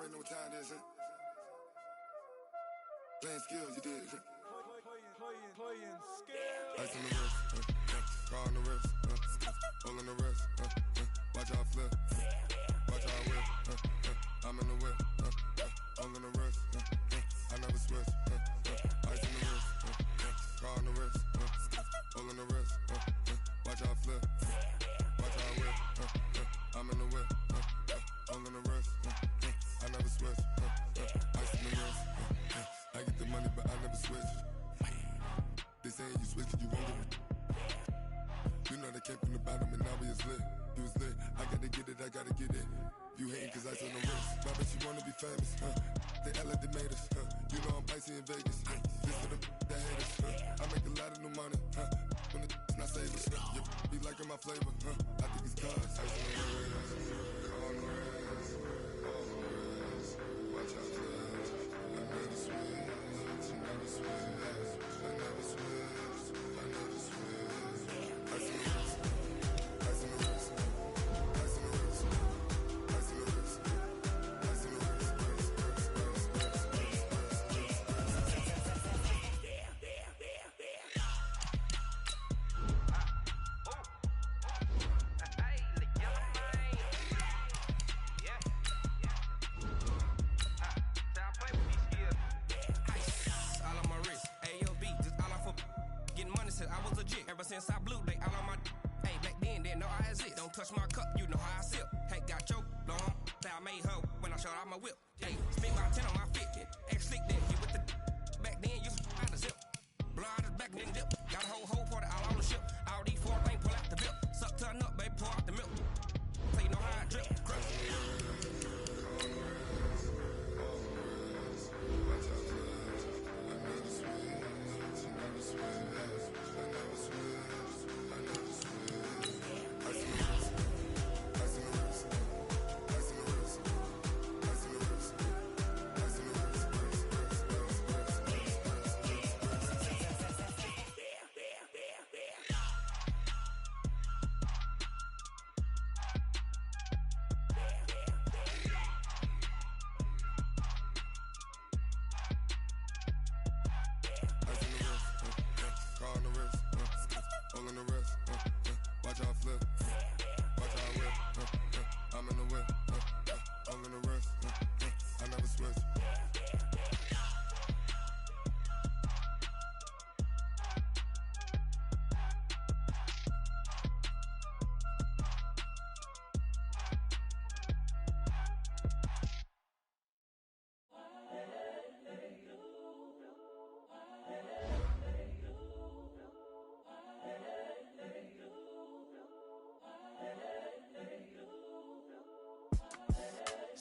already know what time it is, huh? Playing skills, you did. Playing skills. Ice on the wrist, car on the wrist, hole in the wrist, watch out flip, watch out whip, I'm in the whip, hole in the wrist, I never switch, ice on the wrist, car on the wrist, hole in the wrist, watch out flip, watch out whip, I'm in the whip, hole in the wrist, I never switch, ice on the wrist, I get the money but I never switch. They saying you switch and you won't get it. You know they came from the bottom and now we is lit. You was lit, I gotta get it, I gotta get it. You hating cause ice on the wrist. I bet you wanna be famous, They act like they made us, You know I'm icy in Vegas, This for the that hate us, I make a lot of new money, When the not save us, You be liking my flavor, I think it's cause ice on the wrist, on the wrist, on the wrist. Watch out, cuz I never switch, I never switch. I never switch, I never switch. Ice in the wrist, ice in the wrist, ice in the wrist, ice in the wrist, ice in the wrist, I was legit. Ever since I blew, they all on my hey, back then, didn't know I exist. Don't touch my cup, you know how I sip. Hey, got choked, long. Say I made her when I showed out my whip. Hey, spent my 10 on my 50. Ex-slick then, you with the back then, you out the zip. Blow out his back, then dip. Got a whole party all on the ship. All these 4 things pull out the bip. Suck, turn up, baby, pour out the milk. So you know how I drip. Crush.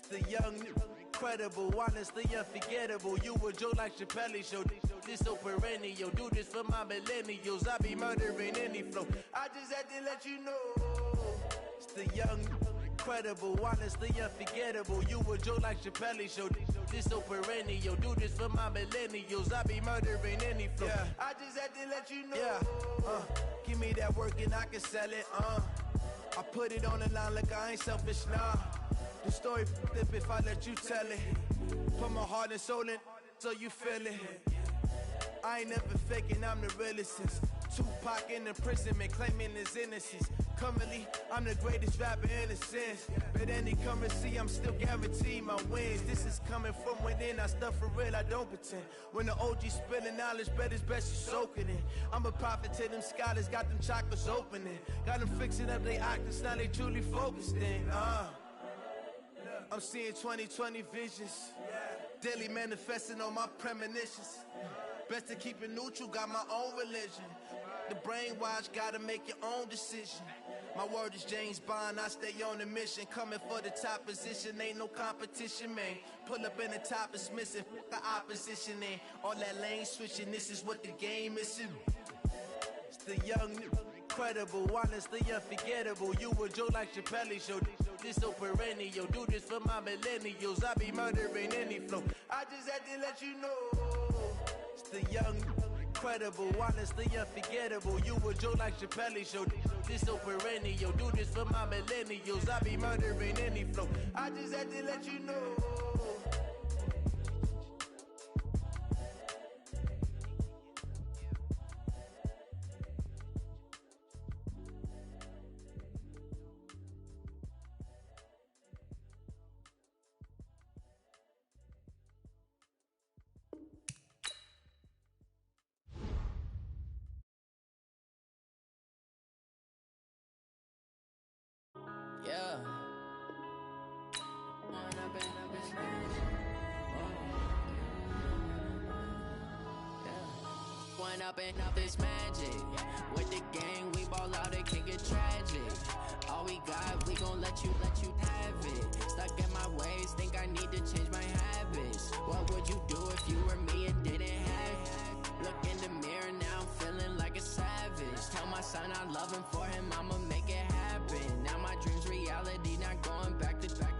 The young, incredible, honestly unforgettable. You a Joe like Chappelle show. This so perennial. Do this for my millennials. I be murdering any flow. I just had to let you know. It's the young, incredible, honestly unforgettable. You a Joe like Chappelle show. This so perennial. Do this for my millennials. I be murdering any flow. Yeah. I just had to let you know. Yeah. Give me that work and I can sell it. I put it on the line like I ain't selfish, nah. The story flip if I let you tell it. Put my heart and soul in so you feel it. I ain't never faking, I'm the realest since Tupac in imprisonment, claiming his innocence. Currently, I'm the greatest rapper in a sense. But any currency, I'm still guaranteed my wins. This is coming from within, I stuff for real, I don't pretend. When the OG spilling knowledge, bet it's best you soak it in. I'm a prophet to them scholars, got them chakras opening. Got them fixing up they octaves, now they truly focused in. I'm seeing 2020 visions, daily manifesting on my premonitions. Best to keep it neutral, got my own religion. The brainwash, gotta make your own decision. My word is James Bond, I stay on a mission. Coming for the top position, ain't no competition, man. Pull up in the top, it's missing, the opposition in. All that lane switching, this is what the game is. It's the young, incredible, honestly unforgettable. You a Joe like Chappelle show. This so perennial. Do this for my millennials. I be murdering any flow. I just had to let you know. It's the young, incredible, honestly unforgettable. You a joke like Chappelle show. This so perennial. Do this for my millennials. I be murdering any flow. I just had to let you know. Yeah. One up and up is magic. With the gang, we ball out, it can get tragic. All we got, we gon' let you have it. Stuck in my ways, think I need to change my habits. What would you do if you were me and didn't have it? Look in the mirror, now I'm feeling like a savage. Tell my son I love him, for him I'ma make it happen. Now my dream's reality, not going back to back.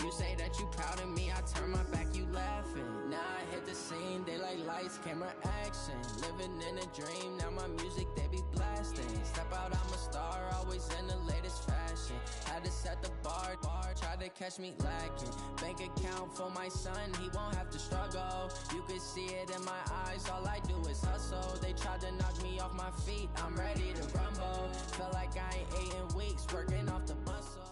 You say that you proud of me, I turn my back, you laughing. Now I hit the scene, they like lights, camera, action. Living in a dream, now my music, they be blasting. Step out, I'm a star, always in the latest fashion. Had to set the bar, try to catch me lacking. Bank account for my son, he won't have to struggle. You can see it in my eyes, all I do is hustle. They tried to knock me off my feet, I'm ready to rumble. Felt like I ain't ate in weeks, working off the muscle.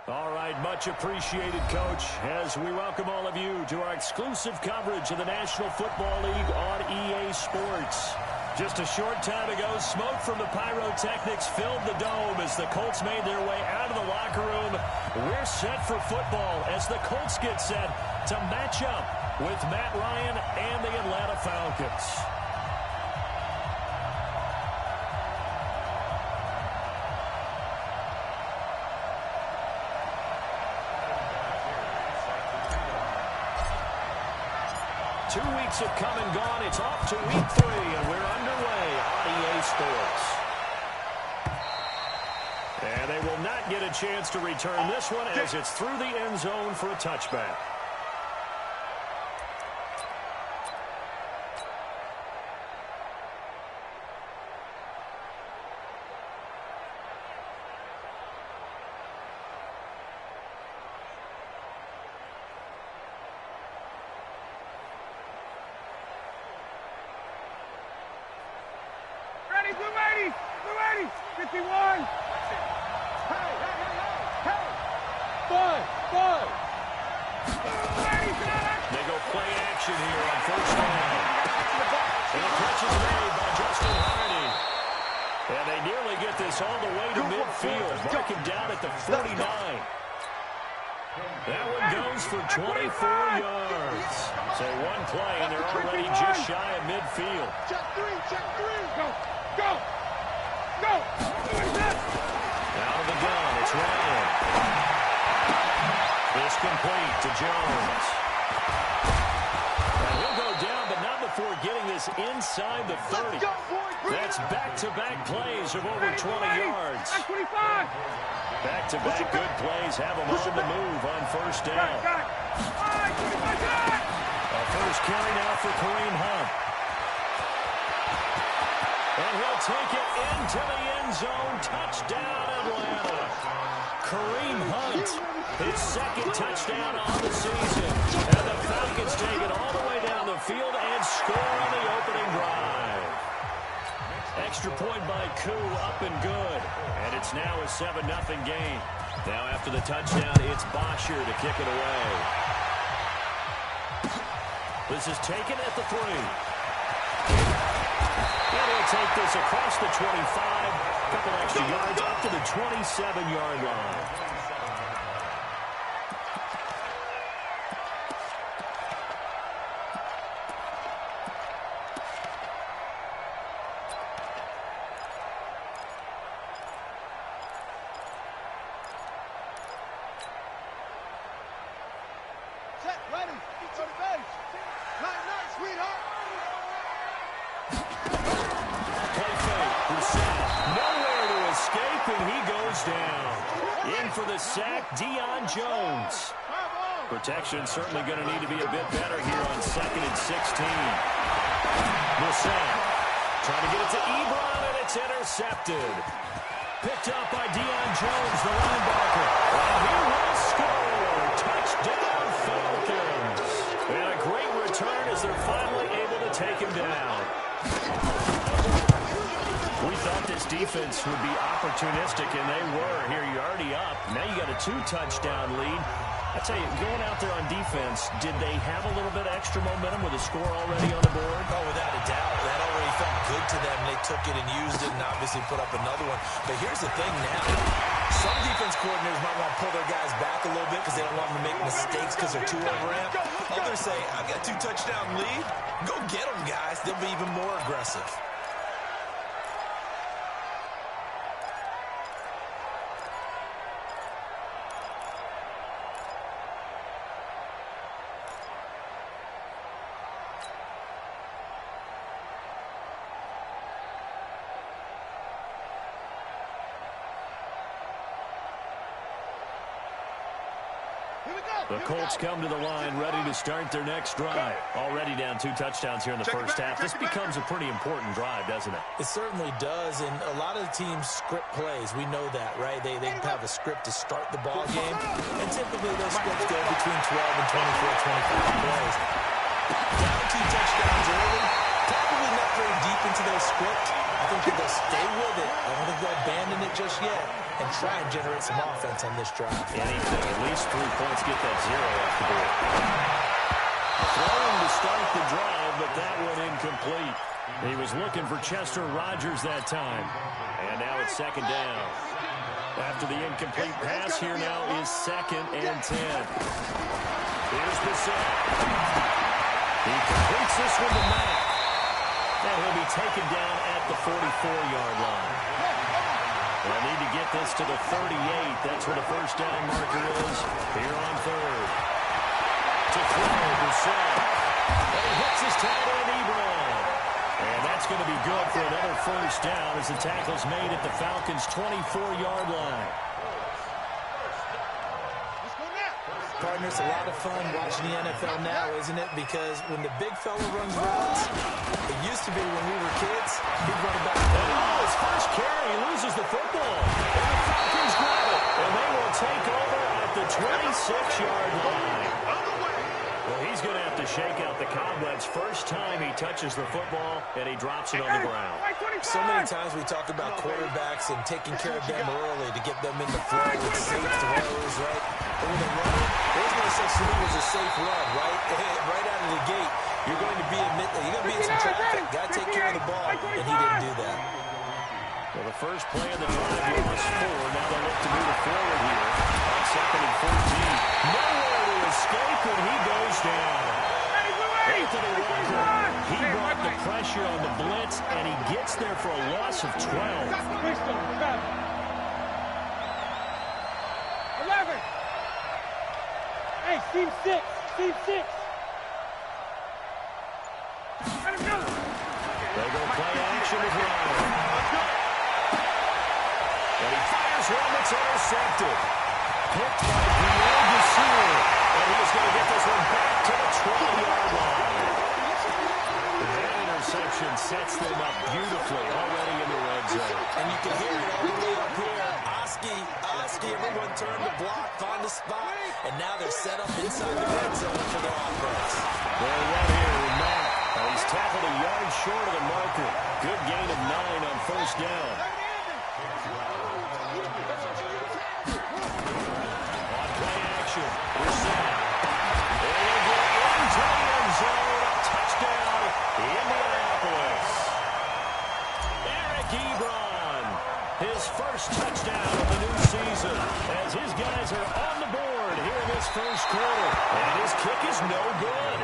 All right, much appreciated, Coach, as we welcome all of you to our exclusive coverage of the National Football League on EA Sports. Just a short time ago, smoke from the pyrotechnics filled the dome as the Colts made their way out of the locker room. We're set for football as the Colts get set to match up with Matt Ryan and the Atlanta Falcons. Two weeks have come and gone. It's off to week 3, and we're underway on EA Sports. And they will not get a chance to return this one as it's through the end zone for a touchback. We're ready. 51. Hey. Five. They go play action here on first down. And the catch is made by Justin Hardy. And they nearly get this all the way to midfield. Mark him down at the 49. That one goes for 24 yards. So one play, and they're already just shy of midfield. Check three. Go. Out of the gun, it's Ryan. It's complete to Jones. And he'll go down, but not before getting this inside the 30. That's back-to-back plays of over 20 yards. 25. Back-to-back good plays have him on the move on first down. A first carry now for Kareem Hunt. And he'll take it into the end zone. Touchdown, Atlanta. Kareem Hunt, his second touchdown on the season. And the Falcons take it all the way down the field and score on the opening drive. Extra point by Koo, up and good. And it's now a 7-0 game. Now after the touchdown, it's Bosher to kick it away. This is taken at the 3. And he'll take this across the 25. A couple extra yards up to the 27-yard line. Set, ready. Each on the bench. Night, sweetheart. Play fake. Brissett. Nowhere to escape, and he goes down. In for the sack, Deion Jones. Protection certainly going to need to be a bit better here on 2nd and 16. Brissett trying to get it to Ebron, and it's intercepted. Picked up by Deion Jones, the linebacker. And he will score. Touchdown, Falcons. And a great return as they're finally able to take him down. We thought this defense would be opportunistic, and they were. Here, you're already up. Now you got a 2-touchdown lead. I tell you, going out there on defense, did they have a little bit of extra momentum with a score already on the board? Oh, without a doubt. That already felt good to them. They took it and used it and obviously put up another one. But here's the thing now. Some defense coordinators might want to pull their guys back a little bit because they don't want them to make mistakes because they're too overamped. Others say, I've got a 2-touchdown lead. Go get them, guys. They'll be even more aggressive. The Colts come to the line ready to start their next drive. Already down 2 touchdowns here in the first half. This becomes a pretty important drive, doesn't it? It certainly does, and a lot of the teams script plays. We know that, right? They have a script to start the ball game, and typically those scripts go between 12 and 24, 25 plays. Down 2 touchdowns early, probably not very deep into their script. I think they'll stay with it. I don't think they'll abandon it just yet and try and generate some offense on this drive. Anything, at least 3 points, get that 0 off the board. Throwing to start the drive, but that one incomplete. He was looking for Chester Rogers that time. And now it's 2nd down. After the incomplete pass, here now is 2nd and 10. Here's Brissett. He completes this one to Mack. And he'll be taken down at the 44-yard line. They'll need to get this to the 38. That's where the first down marker is here on 3rd. To throw, Brissett. And he hits his tight end, Ebron. And that's going to be good for another first down as the tackle's made at the Falcons' 24-yard line. Partner, it's a lot of fun watching the NFL now, isn't it? Because when the big fella runs routes, it used to be when we were kids, he'd run back. Oh, his first carry, he loses the football. And the Falcons grab it. And they will take over at the 26-yard line. Well, he's going to have to shake out the cobwebs. First time he touches the football, and he drops it on the ground. So many times we talk about quarterbacks and taking care of them early to get them in the flow with safe throws, right? But with a runner, there's no such thing as a safe run, right? Right out of the gate, you're going to be in some traffic. Got to take care of the ball, and he didn't do that. Well, the first play of the drive was 4. Now they look to move it forward here on 2nd and 14. Nowhere to escape, and he goes down. Anthony Walker, he brought the pressure on the blitz, and he gets there for a loss of 12. 11. Hey, team 6. Team 6. Let him go. They go play action with Ryan. And he fires one that's intercepted. Picked by Pierre Desir. And he is going to get this one back to the 12-yard line. That interception sets them up beautifully already in the red zone. And you can hear it all the way up here. Oski, everyone turned to block, find a spot, and now they're set up inside the red zone for their offense. They're right here with Matt. He's tackled a yard short of the marker. Good gain of 9 on first down. On play action, Brissett. And he'll get into the end zone. A touchdown, Indianapolis. Eric Ebron, his first touchdown of the new season, as his guys are on the board here in this first quarter. And his kick is no good.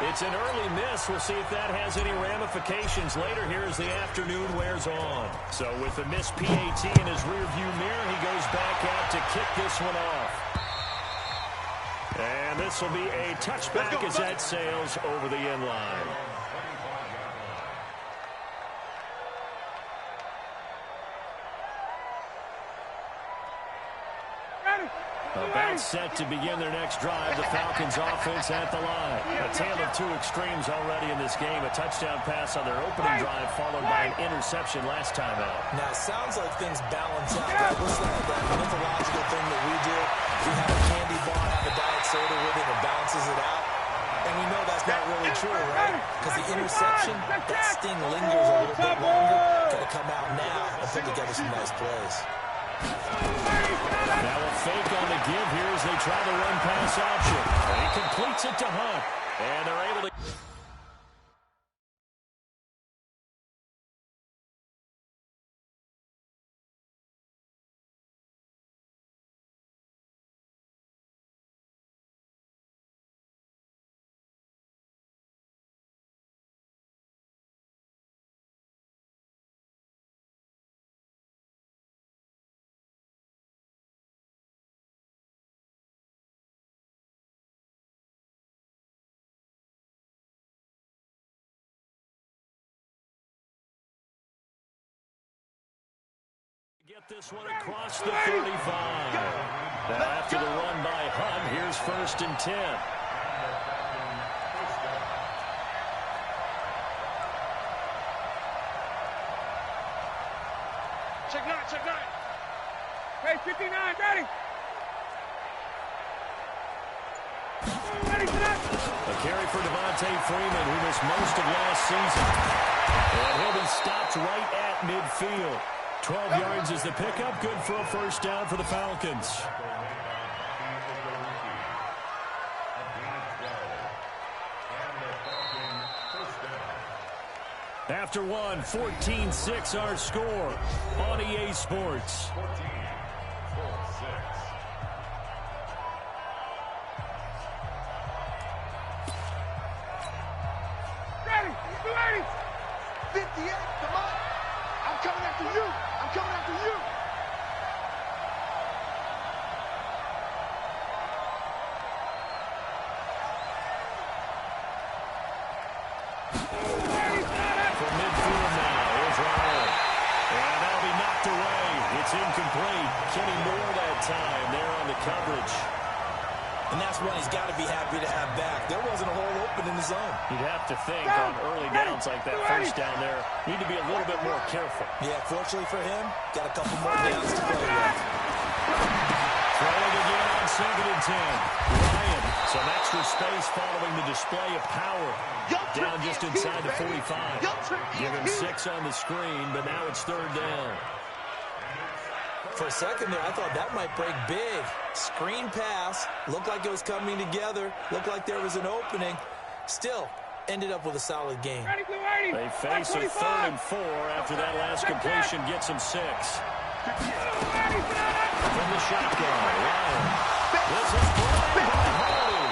It's an early miss. We'll see if that has any ramifications later here as the afternoon wears on. So with the missed PAT in his rearview mirror, he goes back out to kick this one off. And this will be a touchback as that sails over the end line. Ready. About set to begin their next drive. The Falcons offense at the line. A tale of two extremes already in this game. A touchdown pass on their opening drive followed by an interception last time out. Now, it sounds like things balance out. That was that mythological thing that we do. We have a candy bar, have a diet soda with it, it balances it out. And we know that's not really true, right? Because the interception, that sting lingers a little bit longer. Got to come out now and put together some nice plays. Now a fake on the give here as they try the run-pass option. And he completes it to Hunt. And they're able to... Get this one across the 35. Now after the run by Hunt, here's 1st and 10. Check nine. Hey, 59, ready. A carry for Devontae Freeman, who missed most of last season. And he'll be stopped right at midfield. 12 yards is the pickup. Good for a first down for the Falcons. After one, 14-6 our score on EA Sports. Ready, 58, come on. I'm coming after you. From midfield now, here's Ryan. And that'll be knocked away. It's incomplete. Kenny Moore that time there on the coverage. And that's one he's got to be happy to have back. There wasn't a hole open in the zone. You'd have to think on early downs like that first down there, need to be a little bit more careful. Yeah, fortunately for him, got a couple more downs to play with. Throwing again on 2nd and 10. Ryan, some extra space following the display of power. Down just inside the 45. Give him 6 on the screen, but now it's 3rd down. For a second there, I thought that might break big. Screen pass. Looked like it was coming together. Looked like there was an opening. Still, ended up with a solid game. They face a 3rd and 4 after that last completion gets him 6. From the shotgun, Ryan. This is blocked by Hardy.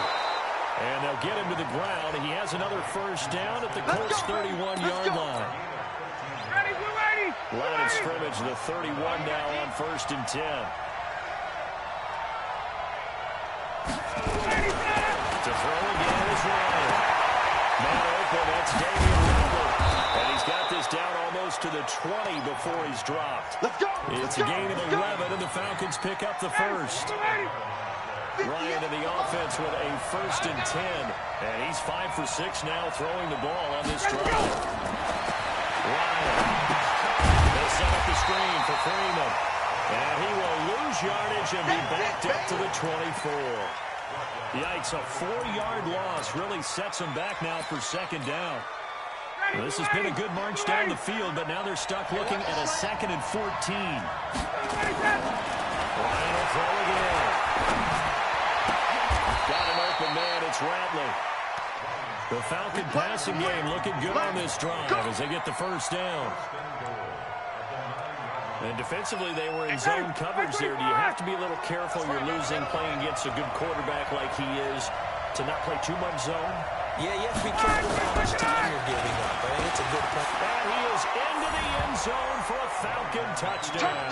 And they'll get him to the ground. He has another first down at the Colts' 31-yard line. Line of scrimmage, the 31 now on 1st and 10. To throw again is Ryan. Man open, that's Damian Lillard. And he's got this down almost to the 20 before he's dropped. It's a gain of 11, and the Falcons pick up the first. Ryan in the offense with a 1st and 10. And he's 5 for 6 now throwing the ball on this drive. Ryan. Set up the screen for Freeman. And he will lose yardage and be backed up to the 24. Yikes, a 4-yard loss really sets him back now for 2nd down. Well, this has been a good march down the field, but now they're stuck looking at a 2nd and 14. Ryan will throw again. Got an open man, it's Ratley. The Falcon passing game looking good on this drive as they get the first down. And defensively, they were in zone coverage there. Do you have to be a little careful? You're losing playing against a good quarterback like he is to not play too much zone? Yeah, you have to be careful how much time you're giving up. I think it's a good point. And he is into the end zone for a Falcon touchdown.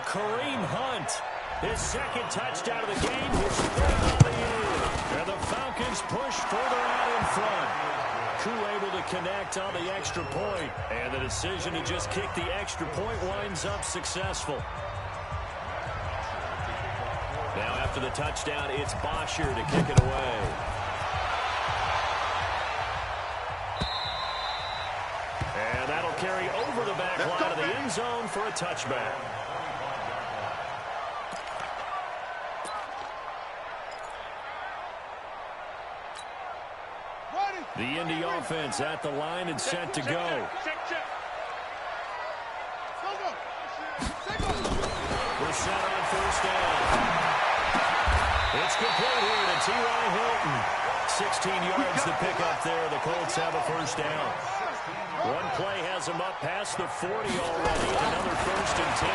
Kareem Hunt, his 2nd touchdown of the game, his 3rd of the year. And the Falcons push further out in front. Crew able to connect on the extra point, and the decision to just kick the extra point winds up successful. after the touchdown, it's Bosher to kick it away. And that'll carry over the back line of the end zone for a touchback. The Indy offense at the line and set to go. We're set on first down. It's complete here to T.Y. Hilton. 16 yards to pick up there. The Colts have a first down. One play has them up past the 40 already. Another first and 10.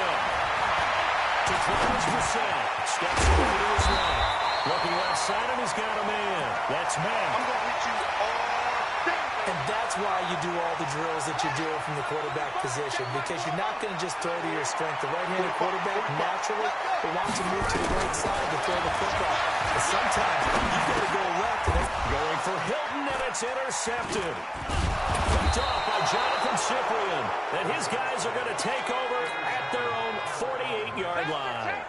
To Travis Brissett. Steps over to his left. Looking left side, and he's got a man. That's Matt. I'm going to hit you all day. And that's why you do all the drills that you're doing from the quarterback position, because you're not going to just throw to your strength. The right-handed quarterback naturally will want to move to the right side to throw the football. But sometimes you've got to go left. And going for Hilton, and it's intercepted. Picked off by Jonathan Cyprien. And his guys are going to take over at their own 48-yard line.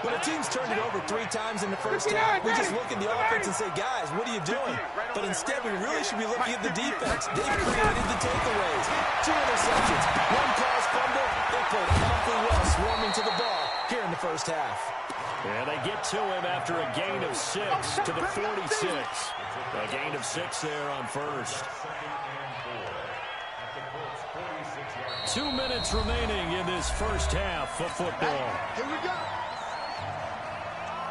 When a team's turned it over 3 times in the first half, we just look at the offense and say, guys, what are you doing? But instead, we really should be looking at the defense. They've created the takeaways. 2 interceptions, 1 caused fumble. They played awfully well swarming to the ball here in the first half. And they get to him after a gain of 6 to the 46. A gain of 6 there on first. 2 minutes remaining in this first half of football. Here we go.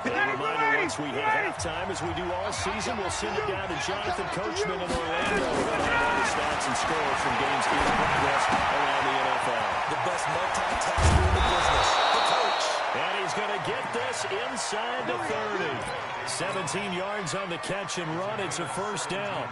A reminder, once we hit halftime, as we do all season, we'll send it down to Jonathan Coachman in Orlando with all the stats and scores from games in progress around the NFL. The best multitasker in the business, the coach. And he's going to get this inside the 30. 17 yards on the catch and run. It's a first down.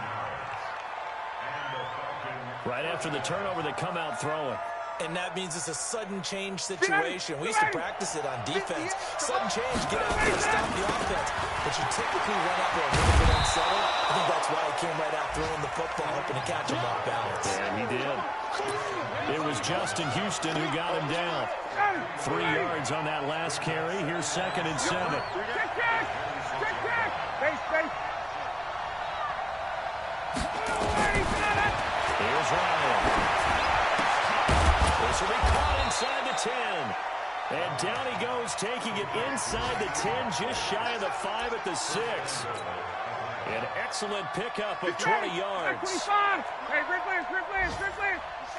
Right after the turnover, they come out throwing. And that means it's a sudden change situation. We used to practice it on defense. Sudden change, get out there, stop the offense. But you typically run out there a little bit unsettled. I think that's why he came right out throwing the football, hoping to catch him off balance. And he did. It was Justin Houston who got him down. 3 yards on that last carry. Here's 2nd and 7. Here's Ryan. This will be caught inside the 10. And down he goes, taking it inside the 10, just shy of the 5 at the 6. An excellent pickup of 20 yards. 25. Hey, Rick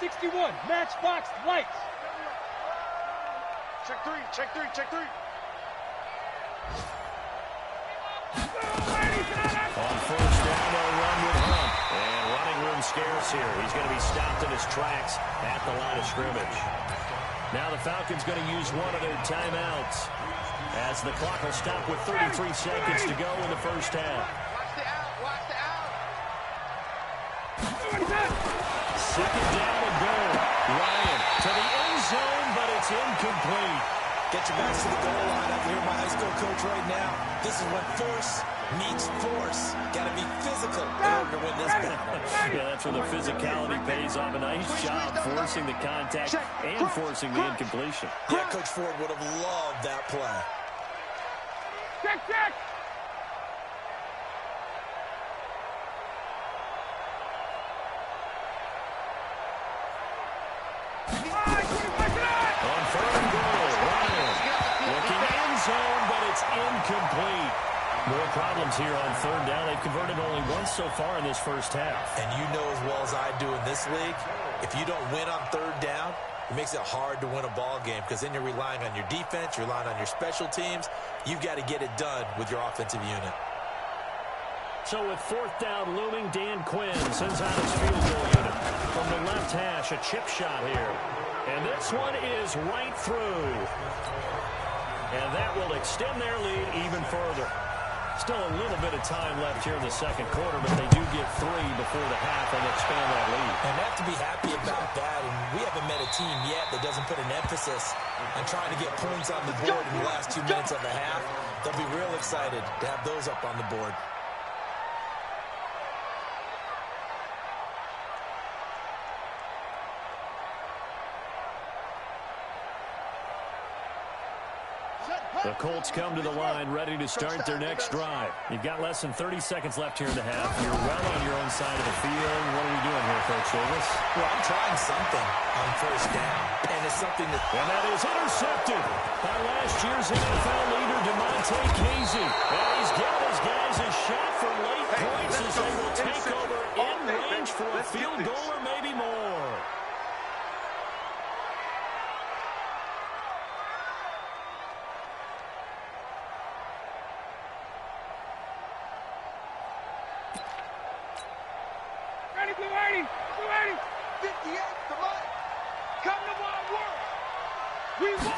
61. Matchbox lights. Check 3, check 3, check 3. On first down, they'll run with Hunt. And running room scarce here. He's going to be stopped in his tracks at the line of scrimmage. Now the Falcons going to use one of their timeouts as the clock will stop with 33 seconds to go in the first half. Watch the out. 2nd down and goal. Ryan to the end zone, but it's incomplete. Get your backs to the goal line. I can hear my high school coach right now. This is when force meets force. Got to be physical in order to win this battle. Yeah, that's where the physicality pays off. A nice job forcing the contact and forcing the incompletion. Yeah, Coach Ford would have loved that play. Check. On 3rd and goal, Ryan looking end zone, but it's incomplete. More problems here on 3rd down. They've converted only once so far in this first half. And you know as well as I do in this league, if you don't win on 3rd down, it makes it hard to win a ball game because then you're relying on your defense, you're relying on your special teams. You've got to get it done with your offensive unit. So with 4th down looming, Dan Quinn sends out his field goal unit. From the left hash, a chip shot here. And this one is right through. And that will extend their lead even further. Still a little bit of time left here in the 2nd quarter, but they do get 3 before the half and expand that lead. And they have to be happy about that. And we haven't met a team yet that doesn't put an emphasis on trying to get points on the board in the last 2 minutes of the half. They'll be real excited to have those up on the board. Set. The Colts come to the line ready to start their next drive. You've got less than 30 seconds left here in the half. You're well on your own side of the field. What are we doing here, Coach Davis? Well, I'm trying something on first down, and it's something that... And that is intercepted by last year's NFL leader, DeMonte Casey. And he's got his guys a shot for late points as they will take over in range for a field goal or maybe more. Blue 80, 58, come on. Come to Wild World. We won.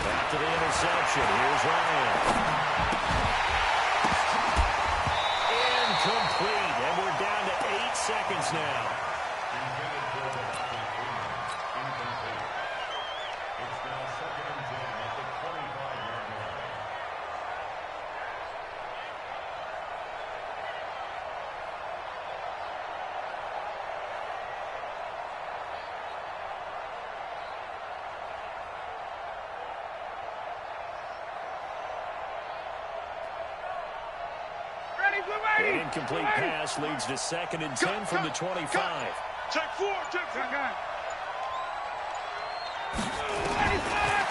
After the interception, here's Ryan. Incomplete, and we're down to 8 seconds now. It's now 2nd and 10 at the 25-yard line. An incomplete pass leads to 2nd and 10 from the 25. Check 4, check 4.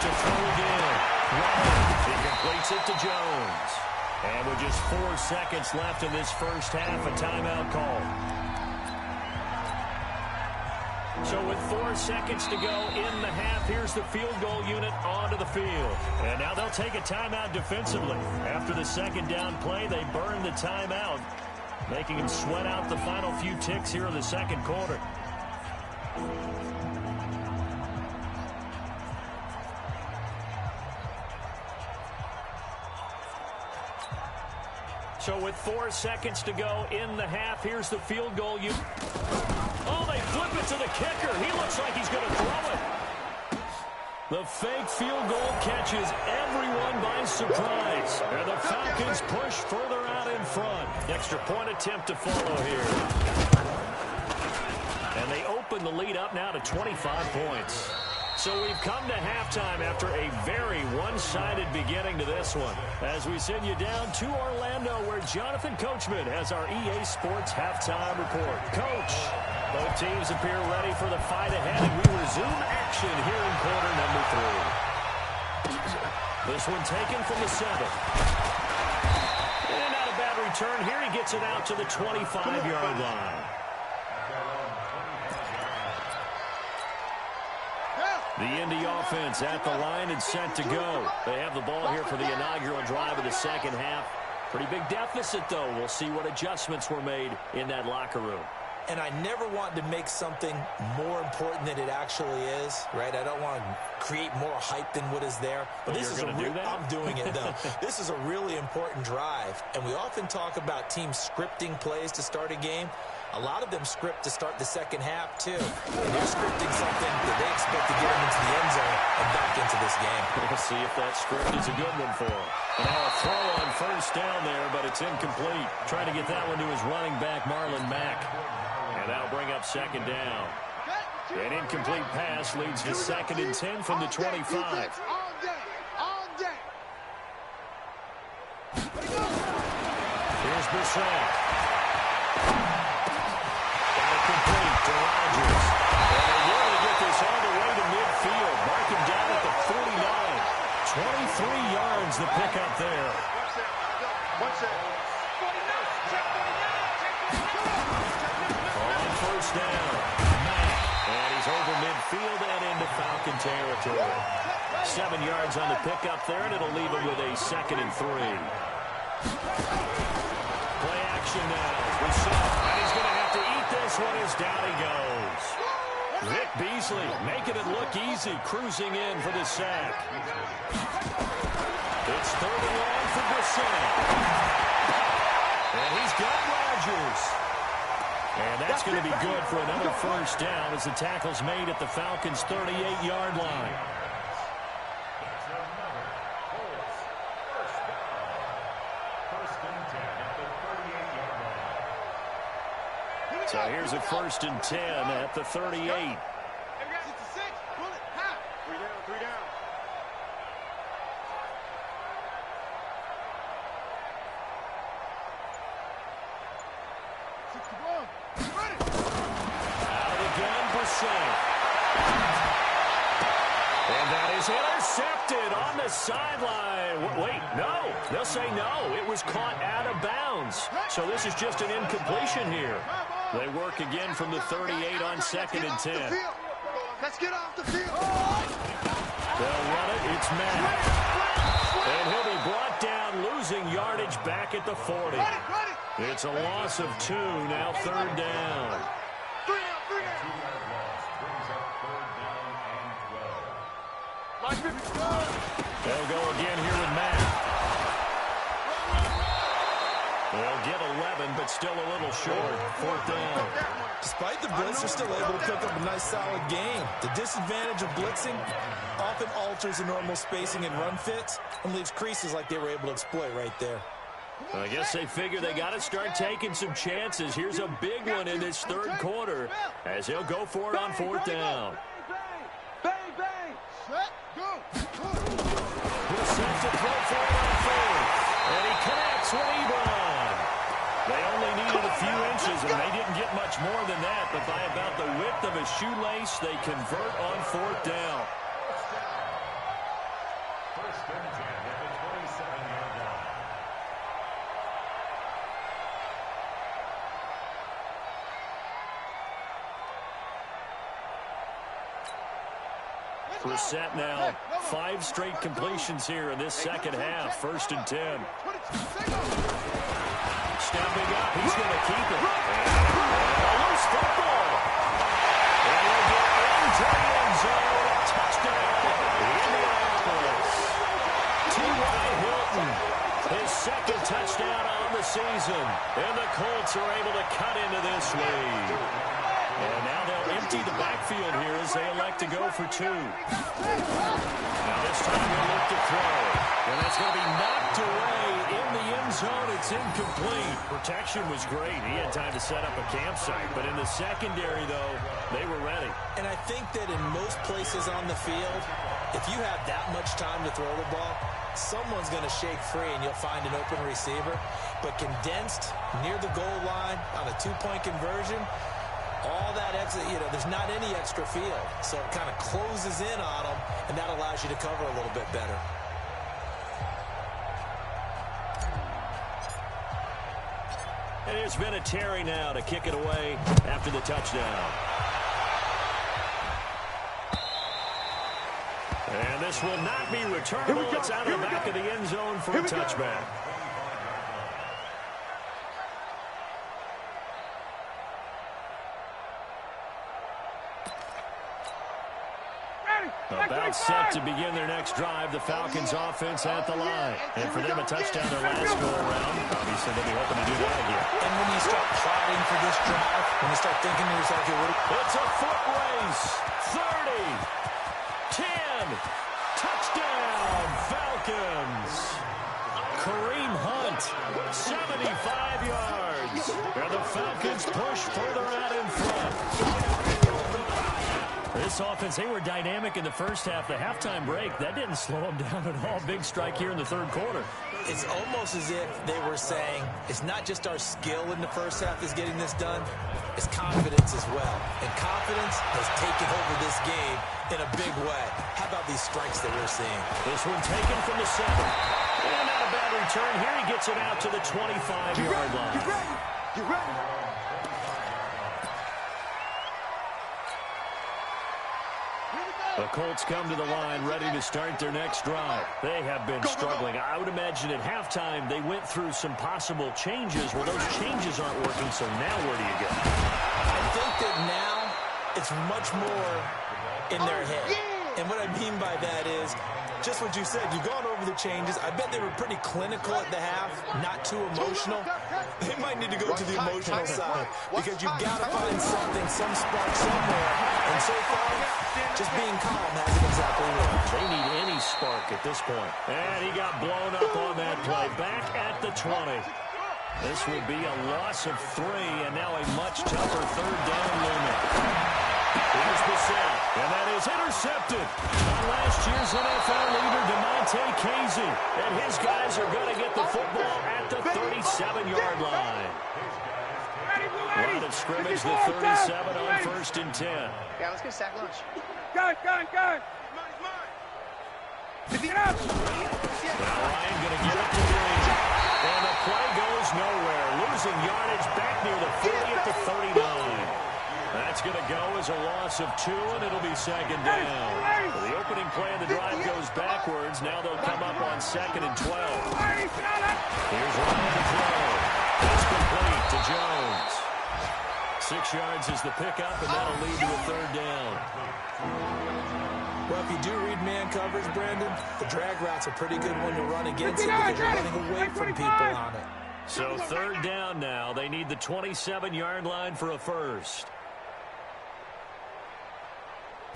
To throw again. Ryan, he completes it to Jones. And with just 4 seconds left in this first half, a timeout call. So with 4 seconds to go in the half, here's the field goal unit onto the field. And now they'll take a timeout defensively. After the second down play, they burn the timeout, making them sweat out the final few ticks here in the second quarter. So with 4 seconds to go in the half, here's the field goal unit. Oh, they flip it to the kicker. He looks like he's going to throw it. The fake field goal catches everyone by surprise. And the Falcons push further out in front. Extra point attempt to follow here. And they open the lead up now to 25 points. So we've come to halftime after a very one-sided beginning to this one. As we send you down to Orlando, where Jonathan Coachman has our EA Sports halftime report. Coach, both teams appear ready for the fight ahead, and we resume action here in quarter number 3. This one taken from the 7. And not a bad return here. He gets it out to the 25-yard line. The Indy offense at the line and set to go. They have the ball here for the inaugural drive of the second half. Pretty big deficit, though. We'll see what adjustments were made in that locker room. And I never want to make something more important than it actually is, right? I don't want to create more hype than what is there. But this is I'm doing it, though. This is a really important drive. And we often talk about teams scripting plays to start a game. A lot of them script to start the second half, too. And they're scripting something that they expect to get them into the end zone and back into this game. We'll see if that script is a good one for them. And now a throw on first down there, but it's incomplete. Trying to get that one to his running back, Marlon Mack. And that'll bring up second down. An incomplete pass leads to 2nd and 10 from the 25. Here's Brissett. Complete to Rodgers. And they really get this all the way to midfield. Mark him down at the 49. 23 yards the pickup there. On first down. And he's over midfield and into Falcon territory. 7 yards on the pickup there, and it'll leave him with a 2nd and 3. Play action now. And he's going to have to eat this one as down he goes. Vic Beasley making it look easy, cruising in for the sack. It's 3rd and long for Brissett. And he's got Rodgers. And that's going to be good for another first down as the tackle's made at the Falcons' 38-yard line. So here's a 1st and 10 at the 38. 3 down. safe. And that is intercepted on the sideline. Wait, no. They'll say no. It was caught out of bounds. So this is just an incompletion here. They work again from the 38 on 2nd and 10. Let's get off the field. They'll run it. It's Matt. And he'll be brought down, losing yardage back at the 40. It's a loss of 2, now 3rd down. They'll go again here with Matt. They'll get 11, but still a little short. 4th down. Despite the blitz, they're still able to pick up a nice, solid gain. The disadvantage of blitzing often alters the normal spacing and run fits and leaves creases like they were able to exploit right there. I guess they figure they got to start taking some chances. Here's a big one in this 3rd quarter as he'll go for it on 4th down. Bang, bang. Set, go. He'll set to throw for it on 4th. And he connects with Ebron. They only needed a few inches, and they didn't get much more than that. But by about the width of a shoelace, they convert on 4th down. First and 10 at the 27-yard line. Brissett now, 5 straight completions here in this 2nd half. 1st and 10. Stepping up, he's going to keep it. And a loose football. And he'll get into the end zone. Touchdown, Indianapolis. T.Y. Hilton, his 2nd touchdown on the season. And the Colts are able to cut into this lead. And now they'll empty the backfield here as they elect to go for 2. Now this time they'll look to throw. And that's going to be knocked away in the end zone. It's incomplete. Protection was great. He had time to set up a campsite. But in the secondary, though, they were ready. And I think that in most places on the field, if you have that much time to throw the ball, someone's going to shake free and you'll find an open receiver. But condensed near the goal line on a 2-point conversion, all that extra, there's not any extra field. So it kind of closes in on them, and that allows you to cover a little bit better. And it's been a Terry now to kick it away after the touchdown. And this will not be returnable. It's out of the back of the end zone for a touchback. About set to begin their next drive. The Falcons offense at the line. And for them, a touchdown their last go-around. Obviously, they'll be hoping to do that again. And when you start plotting for this drive, when you start thinking to yourself, it's a foot race. 30, 10, touchdown, Falcons. Kareem Hunt, 75 yards. And the Falcons push further out in front. This offense, they were dynamic in the first half. The halftime break, that didn't slow them down at all. Big strike here in the 3rd quarter. It's almost as if they were saying, it's not just our skill in the first half that's getting this done, it's confidence as well. And confidence has taken over this game in a big way. How about these strikes that we're seeing? This one taken from the 7. And not a bad return. Here he gets it out to the 25-yard line. You ready? The Colts come to the line ready to start their next drive. They have been struggling. I would imagine at halftime they went through some possible changes. Well, those changes aren't working, so now where do you go? I think that now it's much more in their head. And what I mean by that is just what you said. You've gone over the changes. I bet they were pretty clinical at the half, not too emotional. They might need to go to the emotional side because you've got to find something, some spark somewhere. And so far, just being calm hasn't exactly worked. They need any spark at this point. And he got blown up on that play. Back at the 20. This will be a loss of 3, and now a much tougher 3rd down looming. Here's the set, and that is intercepted by last year's NFL leader, DeMonte Casey. And his guys are going to get the football at the 37-yard line. Line of scrimmage, the 37 on 1st and 10. Yeah, let's get sack lunch. Gun. Get up. Now Ryan going to give it to Green. And the play goes nowhere. Losing yardage back near the 40 at the 39. That's going to go as a loss of 2, and it'll be 2nd down. The opening play of the drive goes backwards. Now they'll come up on 2nd and 12. Here's Ryan to throw. That's complete to Jones. 6 yards is the pickup, and that'll lead to a 3rd down. Well, if you do read man coverage, Brandon, the drag route's a pretty good one to run against it because you're running away from people on it. So 3rd down now. They need the 27-yard line for a first.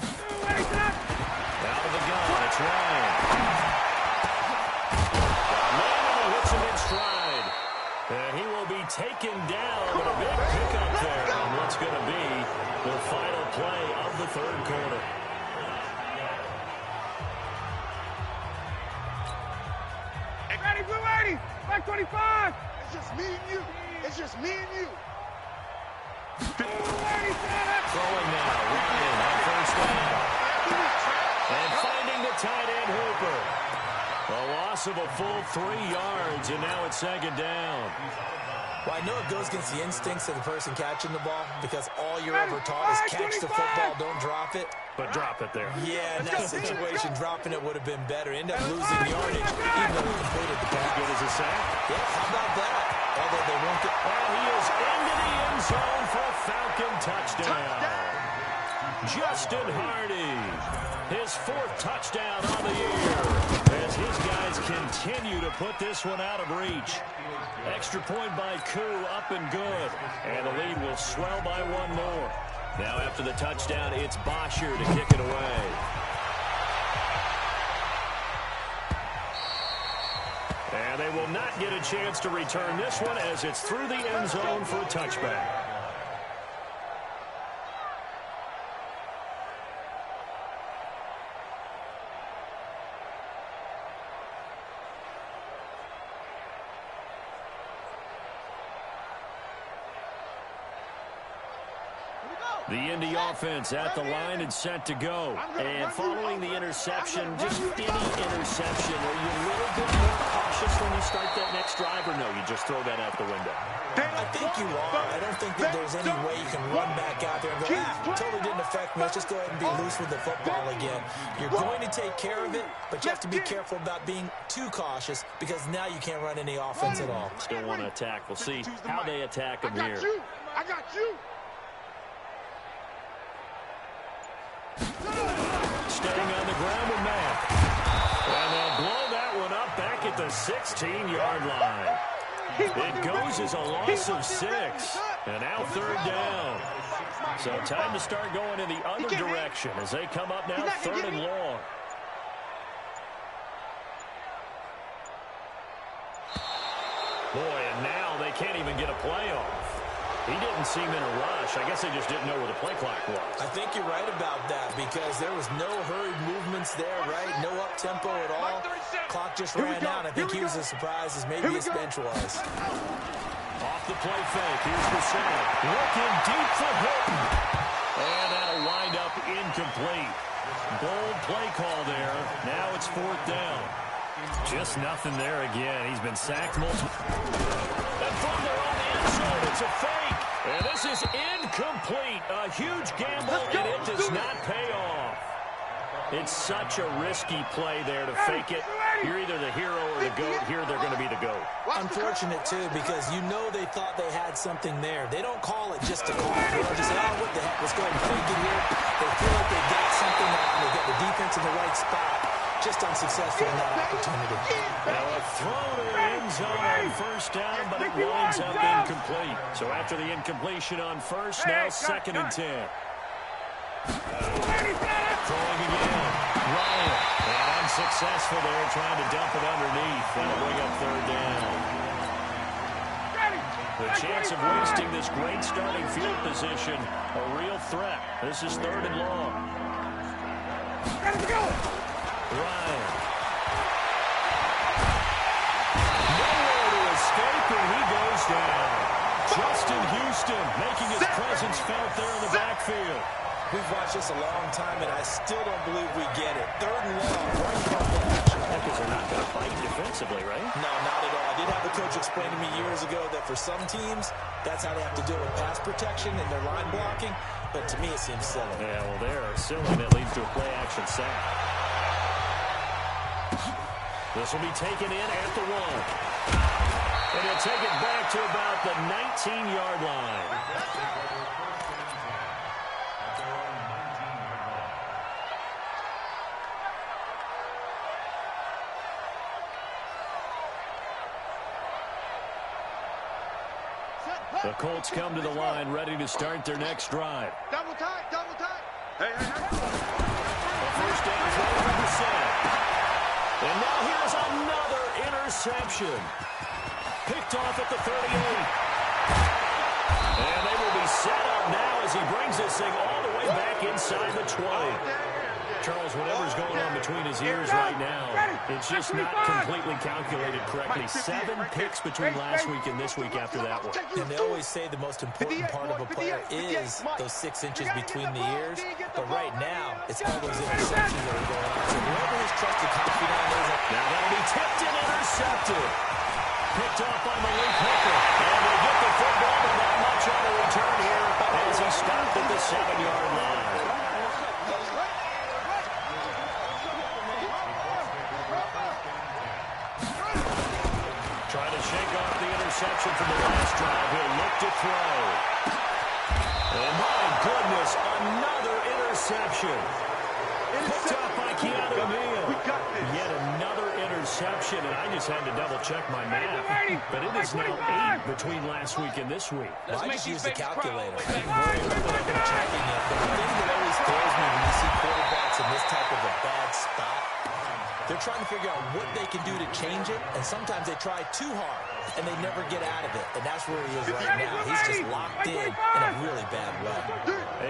Out of the gun, it's Ryan. Manuel hits him in stride. And he will be taken down, but a big pickup there on what's going to be the final play of the 3rd quarter. Ready, blue 80, back 25. It's just me and you. It's just me and you. Throwing now, Ryan on 1st down. And finding the tight end Hooper. A loss of a full 3 yards, and now it's 2nd down. Well, I know it goes against the instincts of the person catching the ball because all you're ever taught is catch the football, don't drop it. But drop it there. Yeah, in that situation, dropping it would have been better. End up losing yardage, even though he completed the pass. Good as a sack. Yeah, how about that? Although they won't get... And he is into the end zone for a Falcon touchdown. Justin Hardy, his 4th touchdown on the year, as his guys continue to put this one out of reach. Extra point by Koo, up and good, and the lead will swell by 1 more. Now after the touchdown, it's Bosher to kick it away. And they will not get a chance to return this one as it's through the end zone for a touchback. The Indy offense at the line and set to go. And following the interception, just any interception, are you a little bit more cautious when you start that next drive, or no, you just throw that out the window? I think you are. I don't think that there's any way you can run back out there and go, totally didn't affect me. Let's just go ahead and be loose with the football again. You're going to take care of it, but you have to be careful about being too cautious because now you can't run any offense at all. Still want to attack. We'll see how they attack them here. I got you. Staying on the ground with Matt. And they'll blow that one up back at the 16-yard line. It goes as a loss of 6. And now 3rd down. So time to start going in the other direction as they come up now 3rd and long. Boy, and now they can't even get a play off. He didn't seem in a rush. I guess they just didn't know where the play clock was. I think you're right about that because there was no hurried movements there, right? No up-tempo at all. Clock just ran out. I think he was as surprised as maybe his bench was. Off the play fake. Here's the center. Looking deep for Hilton. And that'll wind up incomplete. Bold play call there. Now it's 4th down. Just nothing there again. He's been sacked multiple. And from their own end zone, it's a fake. And this is incomplete. A huge gamble, and it does not pay off. It's such a risky play there to fake it. You're either the hero or the GOAT. Here they're going to be the GOAT. Unfortunate, too, because you know they thought they had something there. They don't call it just to call it. They don't just say, oh, what the heck, let's go ahead and fake it here. They feel like they got something out, and they got the defense in the right spot. Just unsuccessful in that opportunity. Now a throw to the end zone on 1st down, but it winds up incomplete. So after the incompletion on 1st, now 2nd and 10. Throwing again. Ryan. And unsuccessful there, trying to dump it underneath. That'll bring up 3rd down. The chance of wasting this great starting field position, a real threat. This is 3rd and long. Ryan. Nowhere to escape, and he goes down. Justin Houston midfield. We've watched this a long time, and I still don't believe we get it. 3rd and long, right in front of action. Because they're not going to fight defensively, right? No, not at all. I did have a coach explain to me years ago that for some teams, that's how they have to deal with pass protection and their line blocking. But to me, it seems silly. Yeah, well, they're silly. That leads to a play-action sack. This will be taken in at the 1. And he'll take it back to about the 19-yard line. The Colts come to the line, ready to start their next drive. Double tight, double tight. Hey. A first down throw from the set. And now here's another interception. Picked off at the 38. And they will be set up now as he brings this thing all the way back inside the 20. Charles, whatever's going on between his ears right now, it's just not completely calculated correctly. 7 picks between last week and this week after that one. And they always say the most important part of a player is those 6 inches between the ears. But right now, it's all those interceptions that are going on. So whoever his trusted confidant is. Now that'll be tipped and intercepted. Picked off by Malik Hooker. And they get the football, but not much on the return here as he stopped at the 7-yard line. Trying to shake off the interception from the last drive. He'll look to throw. And my goodness, another interception. Picked up by Keanu Neal. Yet another interception, and I just had to double-check my math. But it is now 8 between last week and this week. Well, I just used the calculator. I didn't worry about checking it. But the thing that always throws me when you see quarterbacks in this type of a bad spot, they're trying to figure out what they can do to change it, and sometimes they try too hard, and they never get out of it. And that's where he is right now. He's just locked in a really bad way.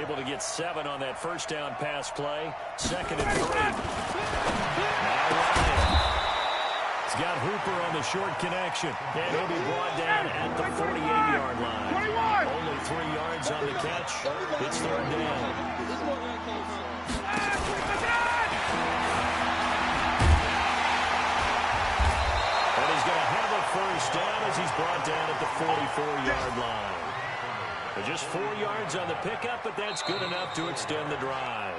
Able to get 7 on that first down pass play. 2nd and 3. Now Ryan. He's got Hooper on the short connection, and he'll be brought down at the 48-yard line. Only 3 yards on the catch. It's 3rd down. First down as he's brought down at the 44-yard line. But just 4 yards on the pickup, but that's good enough to extend the drive.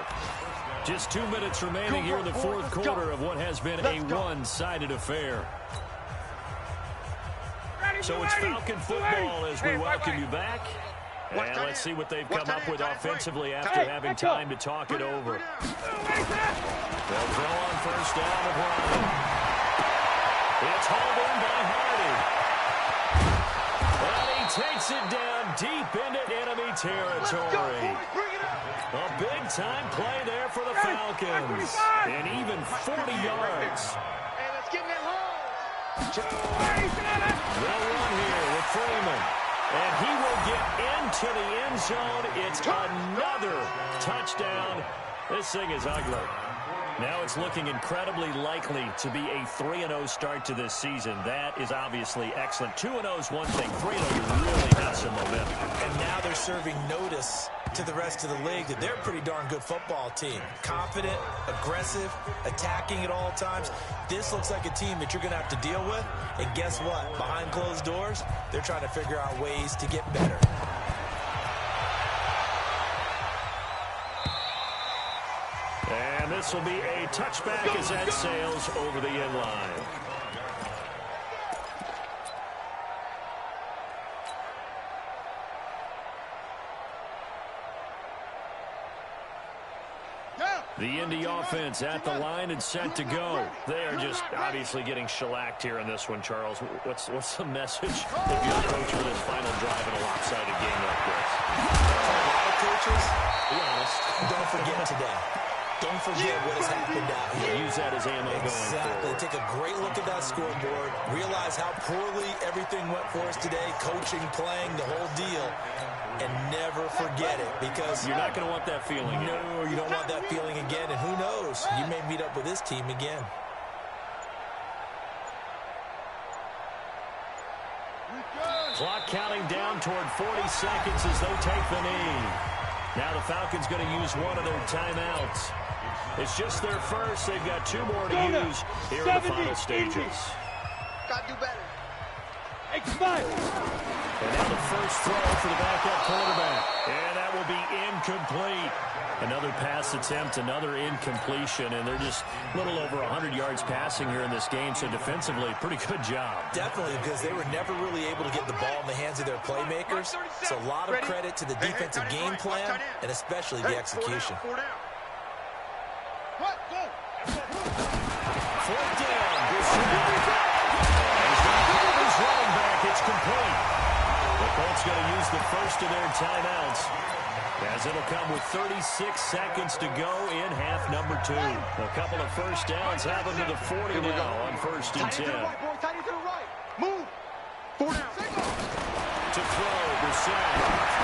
Just 2 minutes remaining here in the 4th quarter of what has been a one-sided affair. So it's Falcon football as we welcome you back. And let's see what they've come up with offensively after having time to talk it over. They'll throw on first down with Ryan. It's hauled in by Hardy. And he takes it down deep into enemy territory. A big-time play there for the Falcons. And even 40 yards. Hey, let's get in that hole. Well run here with Freeman. And he will get into the end zone. It's another touchdown. This thing is ugly. Now it's looking incredibly likely to be a 3-0 start to this season. That is obviously excellent. 2-0 is one thing. 3-0, you really have some momentum. And now they're serving notice to the rest of the league that they're a pretty darn good football team. Confident, aggressive, attacking at all times. This looks like a team that you're going to have to deal with. And guess what? Behind closed doors, they're trying to figure out ways to get better. And this will be a touchback as that sails over the end line. The Indy offense at the line and set to go. They are just obviously getting shellacked here in this one, Charles. What's the message if you're a coach for this final drive in a lopsided game like this? A lot of coaches, be honest, don't forget today. Don't forget what has happened out here. Use that as ammo going forward. Take a great look at that scoreboard. Realize how poorly everything went for us today. Coaching, playing, the whole deal. And never forget it, because you're not going to want that feeling again. No, you don't want that feeling again. And who knows? You may meet up with this team again. Clock counting down toward 40 seconds as they take the knee. Now the Falcons going to use one of their timeouts. It's just their first. They've got 2 more to use here in the final stages. Gotta do better. And now the first throw for the backup quarterback. And that will be incomplete. Another pass attempt, another incompletion, and they're just a little over 100 yards passing here in this game, so defensively, pretty good job. Definitely, because they were never really able to get the ball in the hands of their playmakers. So a lot of credit to the defensive game plan, and especially the execution. 4th down. He's running back. It's complete. The Colts going to use the first of their timeouts, as it'll come with 36 seconds to go in half number 2. A couple of first downs have them to the 40 now on 1st and 10. Move. 4 down. To throw, Brissett.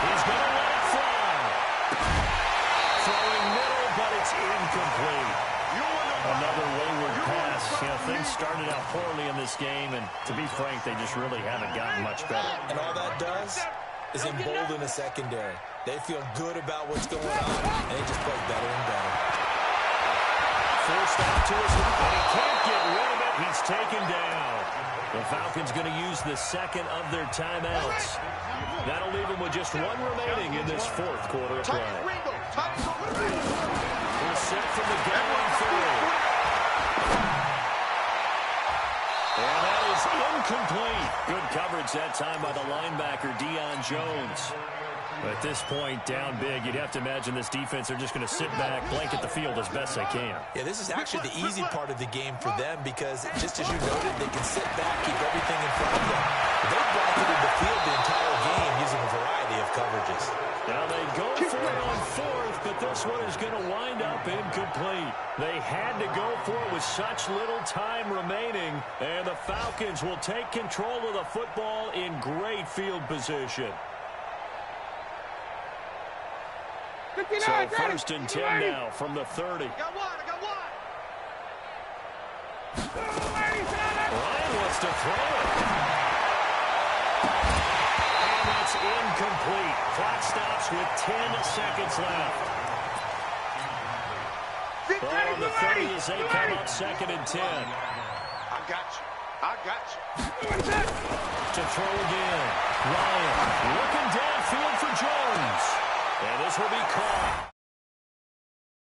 He's going to let it fly. Throwing middle, but it's incomplete. Another wayward pass. You know, things started out poorly in this game, and to be frank, they just really haven't gotten much better. And all that does is embolden the secondary. They feel good about what's going on, and they just play better and better. Forced out to his right, and he can't get rid of it. He's taken down. The Falcons going to use the second of their timeouts. That'll leave them with just 1 remaining in this 4th quarter of play. We're set from the goal third. And that is incomplete. Good coverage that time by the linebacker, Deion Jones. At this point, down big, you'd have to imagine this defense are just going to sit back, blanket the field as best they can. Yeah, this is actually the easy part of the game for them because, just as you noted, they can sit back, keep everything in front of them. They've blanketed the field the entire game using a variety of coverages. Now they go for it on 4th, but this one is going to wind up incomplete. They had to go for it with such little time remaining, and the Falcons will take control of the football in great field position. So 1st and 10 now from the 30. I got one. Ryan wants to throw it. And that's incomplete. Clock stops with 10 seconds left. On the 30 as they come up 2nd and 10. I got you. To throw again. Ryan looking downfield for Jones. And this will be caught.